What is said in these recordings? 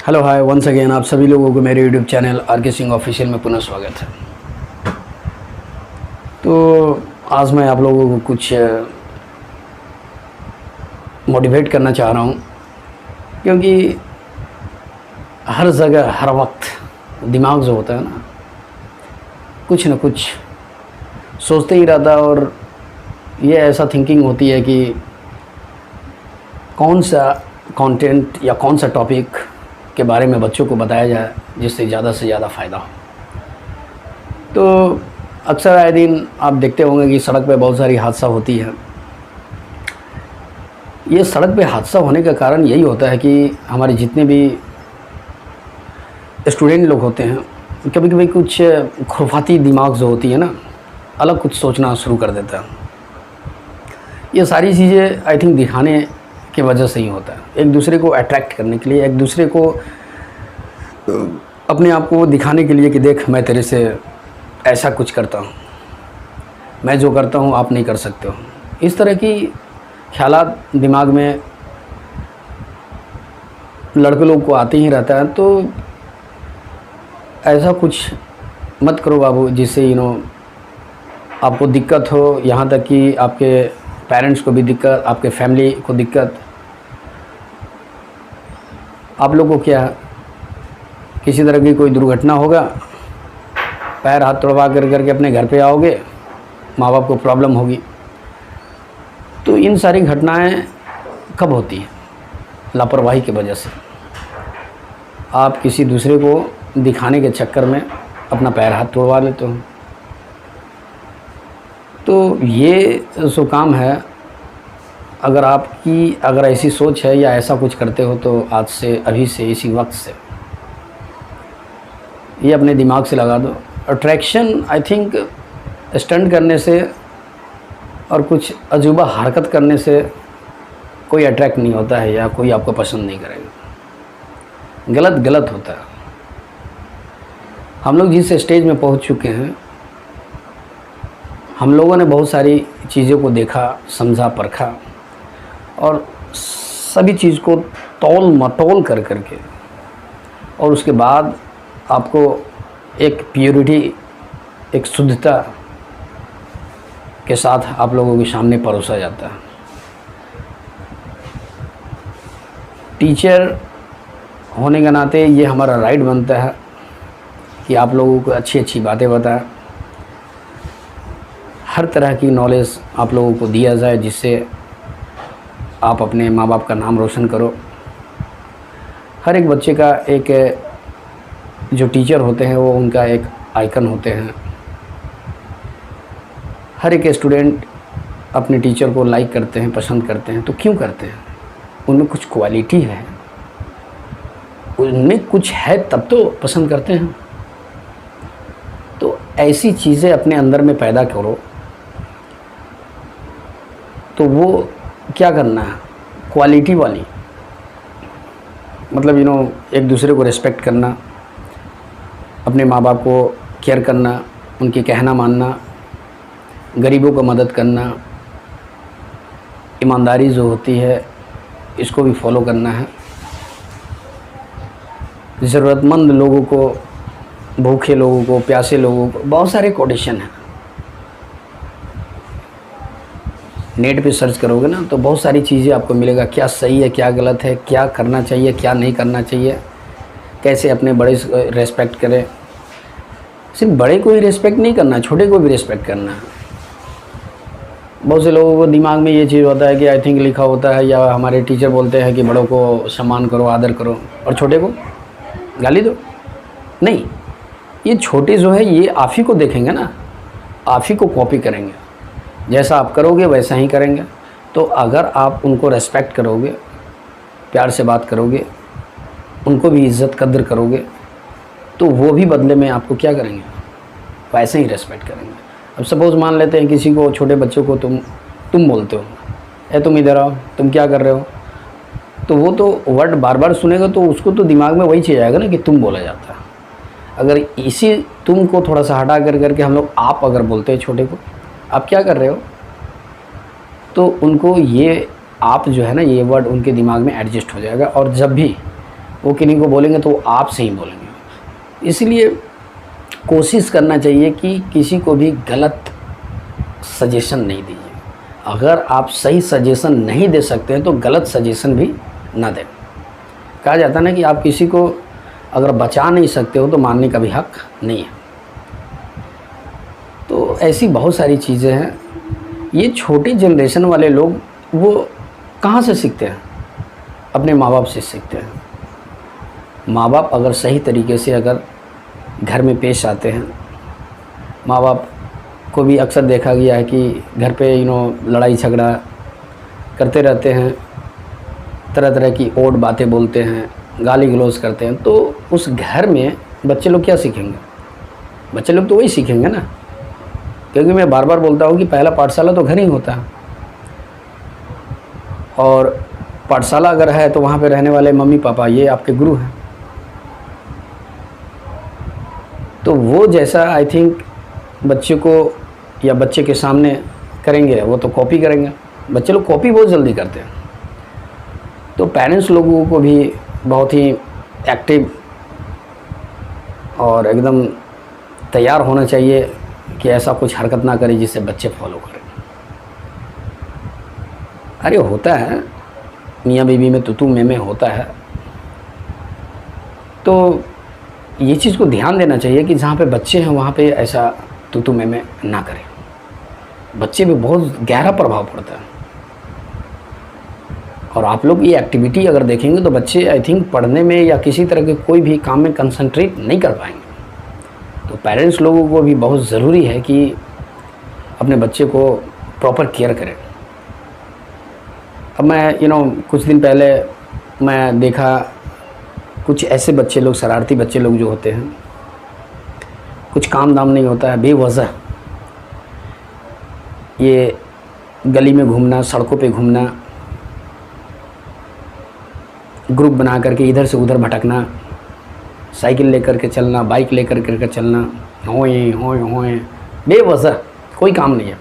Hello hi once again, आप सभी लोगों को मेरे YouTube channel R K. Singh official में पुनः स्वागत है। तो आज मैं आप लोगों को कुछ मोटिवेट करना चाह रहा हूँ, क्योंकि हर जगह हर वक्त दिमाग जो होता है ना, कुछ न कुछ सोचते ही रहता है। और ये ऐसा थिंकिंग होती है कि कौन सा कंटेंट या कौन सा टॉपिक के बारे में बच्चों को बताया जाए जिससे ज़्यादा से ज़्यादा फ़ायदा हो। तो अक्सर आए दिन आप देखते होंगे कि सड़क पे बहुत सारी हादसा होती है। ये सड़क पे हादसा होने का कारण यही होता है कि हमारे जितने भी स्टूडेंट लोग होते हैं, कभी कभी कुछ खुराफाती दिमाग जो होती है ना, अलग कुछ सोचना शुरू कर देता है। ये सारी चीज़ें आई थिंक दिखाने की वजह से ही होता है, एक दूसरे को अट्रैक्ट करने के लिए, एक दूसरे को अपने आप को दिखाने के लिए कि देख मैं तेरे से ऐसा कुछ करता हूँ, मैं जो करता हूँ आप नहीं कर सकते हो। इस तरह की ख्यालात दिमाग में लड़के लोग को आते ही रहता है। तो ऐसा कुछ मत करो बाबू जिससे आपको दिक्कत हो, यहाँ तक कि आपके पेरेंट्स को भी दिक्कत, आपके फैमिली को दिक्कत। आप लोग को क्या, किसी तरह की कोई दुर्घटना होगा, पैर हाथ तोड़वा करके अपने घर पे आओगे, माँ बाप को प्रॉब्लम होगी। तो इन सारी घटनाएं कब होती हैं? लापरवाही की वजह से। आप किसी दूसरे को दिखाने के चक्कर में अपना पैर हाथ तोड़वा लेते हो। तो ये जो काम है, अगर ऐसी सोच है या ऐसा कुछ करते हो, तो आज से, अभी से, इसी वक्त से ये अपने दिमाग से लगा दो। अट्रैक्शन आई थिंक स्टंट करने से और कुछ अजूबा हरकत करने से कोई अट्रैक्ट नहीं होता है, या कोई आपको पसंद नहीं करेगा। गलत होता है। हम लोग जिस स्टेज में पहुंच चुके हैं, हम लोगों ने बहुत सारी चीज़ों को देखा, समझा, परखा, और सभी चीज़ को तौल मटोल करके, और उसके बाद आपको एक प्योरिटी, एक शुद्धता के साथ आप लोगों के सामने परोसा जाता है। टीचर होने के नाते ये हमारा राइट बनता है कि आप लोगों को अच्छी अच्छी बातें बताएं, हर तरह की नॉलेज आप लोगों को दिया जाए, जिससे आप अपने माँ बाप का नाम रोशन करो। हर एक बच्चे का एक जो टीचर होते हैं वो उनका एक आइकन होते हैं। हर एक स्टूडेंट अपने टीचर को लाइक करते हैं, पसंद करते हैं। तो क्यों करते हैं? उनमें कुछ क्वालिटी है, उनमें कुछ है, तब तो पसंद करते हैं। तो ऐसी चीज़ें अपने अंदर में पैदा करो। तो वो क्या करना है, क्वालिटी वाली, मतलब एक दूसरे को रिस्पेक्ट करना, अपने माँ बाप को केयर करना, उनकी कहना मानना, गरीबों को मदद करना, ईमानदारी जो होती है इसको भी फॉलो करना है। ज़रूरतमंद लोगों को, भूखे लोगों को, प्यासे लोगों को, बहुत सारे कोटेशन हैं। नेट पे सर्च करोगे ना तो बहुत सारी चीज़ें आपको मिलेगा, क्या सही है, क्या गलत है, क्या करना चाहिए, क्या नहीं करना चाहिए, कैसे अपने बड़े रेस्पेक्ट करें। सिर्फ बड़े को ही रेस्पेक्ट नहीं करना, छोटे को भी रेस्पेक्ट करना है। बहुत से लोगों को दिमाग में ये चीज़ होता है कि आई थिंक लिखा होता है, या हमारे टीचर बोलते हैं कि बड़ों को सम्मान करो, आदर करो, और छोटे को गाली दो। नहीं, ये छोटे जो है ये आप ही को देखेंगे ना, आप ही को कॉपी करेंगे, जैसा आप करोगे वैसा ही करेंगे। तो अगर आप उनको रेस्पेक्ट करोगे, प्यार से बात करोगे, उनको भी इज़्ज़त कद्र करोगे, तो वो भी बदले में आपको क्या करेंगे, वैसे ही रेस्पेक्ट करेंगे। अब सपोज़ मान लेते हैं किसी को, छोटे बच्चों को तुम बोलते हो, तुम इधर आओ, तुम क्या कर रहे हो, तो वो तो वर्ड बार बार सुनेगा, तो उसको तो दिमाग में वही चीज़ आएगा ना कि तुम बोला जाता है। अगर इसी तुम को थोड़ा सा हटा करके हम लोग आप अगर बोलते हैं छोटे को, आप क्या कर रहे हो, तो उनको ये आप जो है ना, ये वर्ड उनके दिमाग में एडजस्ट हो जाएगा। और जब भी वो किन्हीं को बोलेंगे तो वो आपसे ही बोलेंगे। इसलिए कोशिश करना चाहिए कि किसी को भी गलत सजेशन नहीं दीजिए। अगर आप सही सजेशन नहीं दे सकते हैं तो गलत सजेशन भी ना दें। कहा जाता है ना कि आप किसी को अगर बचा नहीं सकते हो तो मारने का भी हक नहीं है। तो ऐसी बहुत सारी चीज़ें हैं। ये छोटी जनरेशन वाले लोग वो कहाँ से सीखते हैं? अपने माँ बाप से सीखते हैं। माँ बाप अगर सही तरीके से अगर घर में पेश आते हैं, माँ बाप को भी अक्सर देखा गया है कि घर पे लड़ाई झगड़ा करते रहते हैं, तरह तरह की ओट बातें बोलते हैं, गाली गलौज करते हैं, तो उस घर में बच्चे लोग क्या सीखेंगे? बच्चे लोग तो वही सीखेंगे ना। क्योंकि मैं बार बार बोलता हूँ कि पहला पाठशाला तो घर ही होता है, और पाठशाला अगर है तो वहाँ पे रहने वाले मम्मी पापा ये आपके गुरु हैं। तो वो जैसा आई थिंक बच्चे को या बच्चे के सामने करेंगे वो तो कॉपी करेंगे। बच्चे लोग कॉपी बहुत जल्दी करते हैं। तो पेरेंट्स लोगों को भी बहुत ही एक्टिव और एकदम तैयार होना चाहिए कि ऐसा कुछ हरकत ना करें जिससे बच्चे फॉलो करें। अरे होता है, मियाँ बीवी में तुतू में होता है। तो ये चीज़ को ध्यान देना चाहिए कि जहाँ पे बच्चे हैं वहाँ पे ऐसा तुतू में ना करें। बच्चे पे बहुत गहरा प्रभाव पड़ता है। और आप लोग ये एक्टिविटी अगर देखेंगे तो बच्चे आई थिंक पढ़ने में या किसी तरह के कोई भी काम में कंसंट्रेट नहीं कर पाएंगे। तो पेरेंट्स लोगों को भी बहुत ज़रूरी है कि अपने बच्चे को प्रॉपर केयर करें। अब मैं कुछ दिन पहले मैं देखा कुछ ऐसे बच्चे लोग, शरारती बच्चे लोग जो होते हैं, कुछ काम दाम नहीं होता है, बेवजह ये गली में घूमना, सड़कों पे घूमना, ग्रुप बना करके इधर से उधर भटकना, साइकिल लेकर के चलना, बाइक लेकर के चलना, होए होए होए, बेवजह कोई काम नहीं है।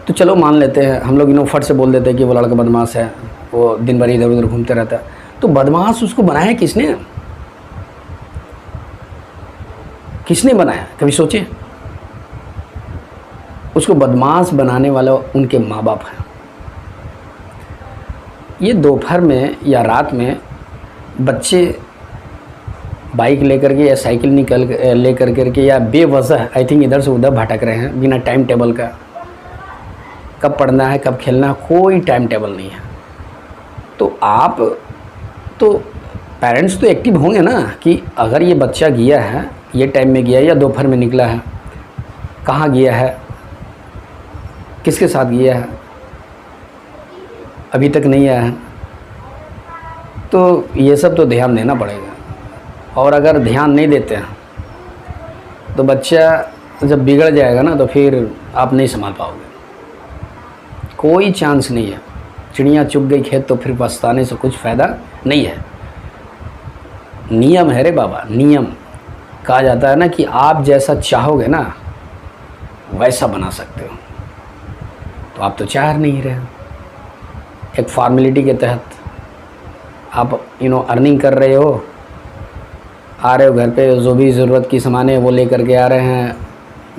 तो चलो मान लेते हैं हम लोग फट से बोल देते हैं कि वो लड़का बदमाश है, वो दिन भर इधर उधर घूमते रहता है। तो बदमाश उसको बनाया किसने? किसने बनाया? कभी सोचे? उसको बदमाश बनाने वाला उनके माँ बाप हैं। ये दोपहर में या रात में बच्चे बाइक लेकर के या साइकिल लेकर करके या बेवजह आई थिंक इधर से उधर भटक रहे हैं बिना टाइम टेबल का। कब पढ़ना है, कब खेलना है, कोई टाइम टेबल नहीं है। तो आप तो पेरेंट्स तो एक्टिव होंगे ना कि अगर ये बच्चा गया है, ये टाइम में गया है या दोपहर में निकला है, कहाँ गया है, किसके साथ गया है, अभी तक नहीं आया है, तो ये सब तो ध्यान देना पड़ेगा। और अगर ध्यान नहीं देते हैं तो बच्चा जब बिगड़ जाएगा ना तो फिर आप नहीं संभाल पाओगे। कोई चांस नहीं है। चिड़िया चुग गई खेत तो फिर पछताने से कुछ फ़ायदा नहीं है। नियम है रे बाबा, नियम। कहा जाता है ना कि आप जैसा चाहोगे ना वैसा बना सकते हो। तो आप तो चाह नहीं रहे। एक फॉर्मेलिटी के तहत आप अर्निंग कर रहे हो, आ रहे हो घर पे, जो भी ज़रूरत की सामान है वो ले करके आ रहे हैं,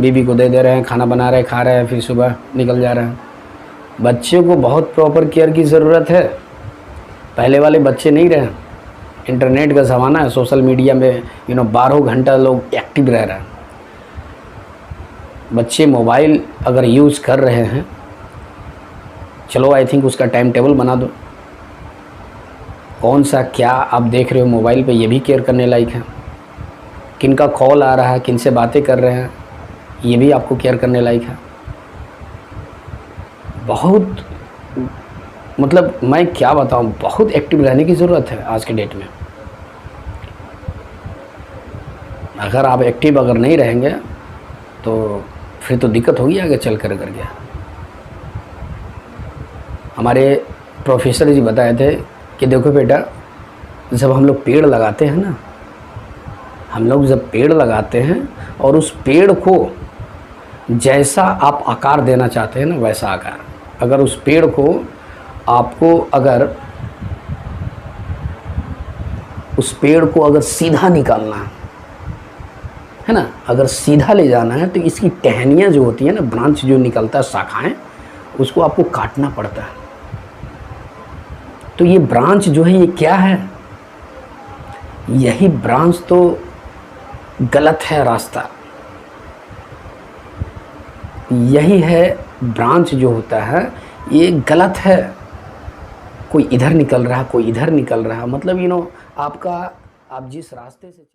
बीबी को दे रहे हैं, खाना बना रहे हैं, खा रहे हैं, फिर सुबह निकल जा रहे हैं। बच्चे को बहुत प्रॉपर केयर की ज़रूरत है। पहले वाले बच्चे नहीं रहे। इंटरनेट का ज़माना है, सोशल मीडिया में 12 घंटा लोग एक्टिव रह रहे हैं। बच्चे मोबाइल अगर यूज़ कर रहे हैं, चलो आई थिंक उसका टाइम टेबल बना दो। कौन सा क्या आप देख रहे हो मोबाइल पे, ये भी केयर करने लायक है। किन का कॉल आ रहा है, किन से बातें कर रहे हैं, ये भी आपको केयर करने लायक है। बहुत मतलब मैं क्या बताऊं, बहुत एक्टिव रहने की ज़रूरत है आज के डेट में। अगर आप एक्टिव अगर नहीं रहेंगे तो फिर तो दिक्कत होगी आगे चल कर गया। हमारे प्रोफेसर जी बताए थे कि देखो बेटा, जब हम लोग पेड़ लगाते हैं ना, हम लोग जब पेड़ लगाते हैं और उस पेड़ को जैसा आप आकार देना चाहते हैं ना वैसा आकार, अगर उस पेड़ को आपको अगर उस पेड़ को अगर सीधा निकालना है ना, अगर सीधा ले जाना है तो इसकी टहनियाँ जो होती है ना, ब्रांच जो निकलता है, शाखाएं, उसको आपको काटना पड़ता है। तो ये ब्रांच जो है ये क्या है, यही ब्रांच तो गलत है रास्ता, यही है ब्रांच जो होता है ये गलत है। कोई इधर निकल रहा, कोई इधर निकल रहा, मतलब आप जिस रास्ते से